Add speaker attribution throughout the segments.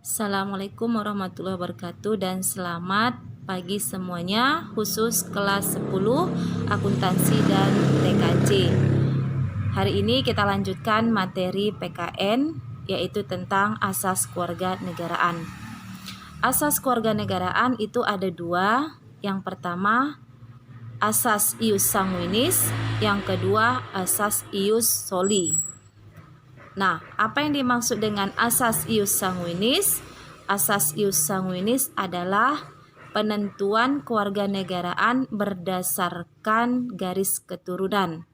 Speaker 1: Assalamualaikum warahmatullahi wabarakatuh dan selamat pagi semuanya, khusus kelas 10 akuntansi dan TKJ. Hari ini kita lanjutkan materi PKN, yaitu tentang asas kewarganegaraan. Asas kewarganegaraan itu ada dua. Yang pertama asas ius sanguinis, yang kedua asas ius soli. Nah, apa yang dimaksud dengan asas ius sanguinis? Asas ius sanguinis adalah penentuan kewarganegaraan berdasarkan garis keturunan.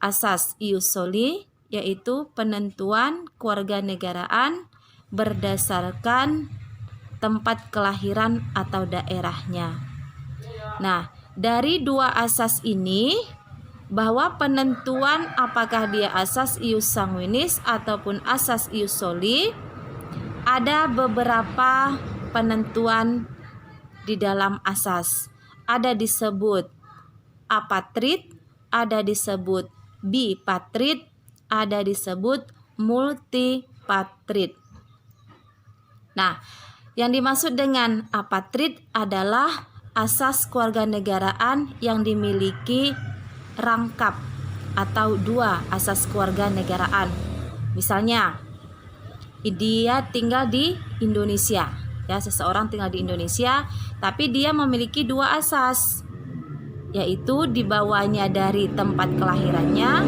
Speaker 1: Asas ius soli yaitu penentuan kewarganegaraan berdasarkan tempat kelahiran atau daerahnya. Nah, dari dua asas ini, bahwa penentuan apakah dia asas ius sanguinis ataupun asas ius soli, ada beberapa penentuan di dalam asas. Ada disebut apatrid, ada disebut bipatrid, ada disebut multipatrid. Nah, yang dimaksud dengan apatrid adalah asas kewarganegaraan yang dimiliki rangkap atau dua asas kewarganegaraan. Misalnya, dia tinggal di Indonesia, ya, seseorang tinggal di Indonesia, tapi dia memiliki dua asas, yaitu dibawanya dari tempat kelahirannya,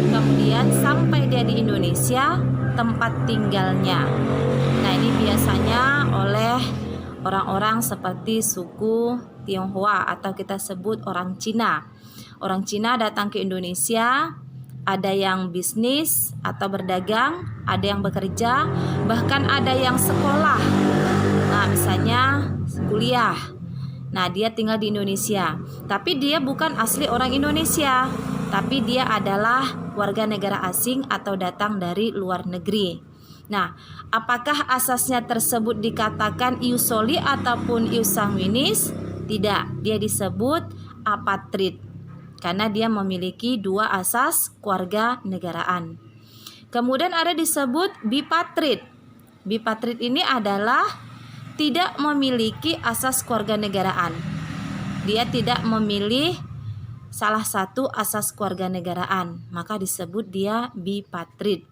Speaker 1: kemudian sampai dia di Indonesia tempat tinggalnya. Nah, ini biasanya oleh orang-orang seperti suku Tionghoa atau kita sebut orang Cina. Orang Cina datang ke Indonesia, ada yang bisnis atau berdagang, ada yang bekerja, bahkan ada yang sekolah. Nah, misalnya kuliah. Nah, dia tinggal di Indonesia, tapi dia bukan asli orang Indonesia, tapi dia adalah warga negara asing atau datang dari luar negeri. Nah, apakah asasnya tersebut dikatakan ius soli ataupun ius sanguinis? Tidak, dia disebut apatrid karena dia memiliki dua asas kewarganegaraan. Kemudian ada disebut bipatrid. Bipatrid ini adalah tidak memiliki asas kewarganegaraan. Dia tidak memilih salah satu asas kewarganegaraan, maka disebut dia bipatrid.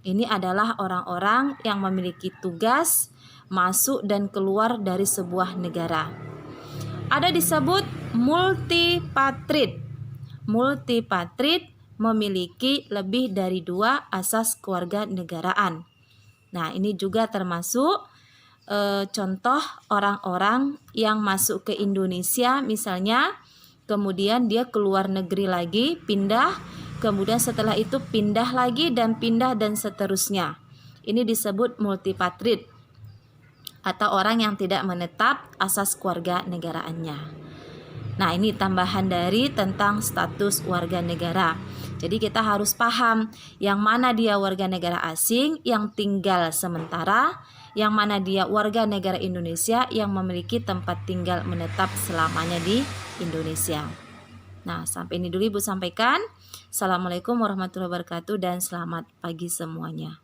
Speaker 1: Ini adalah orang-orang yang memiliki tugas masuk dan keluar dari sebuah negara. Ada disebut multipatrid. Multipatrid memiliki lebih dari dua asas kewarganegaraan. Nah, ini juga termasuk contoh orang-orang yang masuk ke Indonesia misalnya, kemudian dia keluar negeri lagi, pindah, kemudian setelah itu pindah lagi dan pindah dan seterusnya. Ini disebut multipatrid atau orang yang tidak menetap asas kewarganegaraannya. Nah, ini tambahan dari tentang status warga negara. Jadi kita harus paham yang mana dia warga negara asing yang tinggal sementara, yang mana dia warga negara Indonesia yang memiliki tempat tinggal menetap selamanya di Indonesia. Nah, sampai ini dulu Ibu sampaikan. Assalamualaikum warahmatullahi wabarakatuh dan selamat pagi semuanya.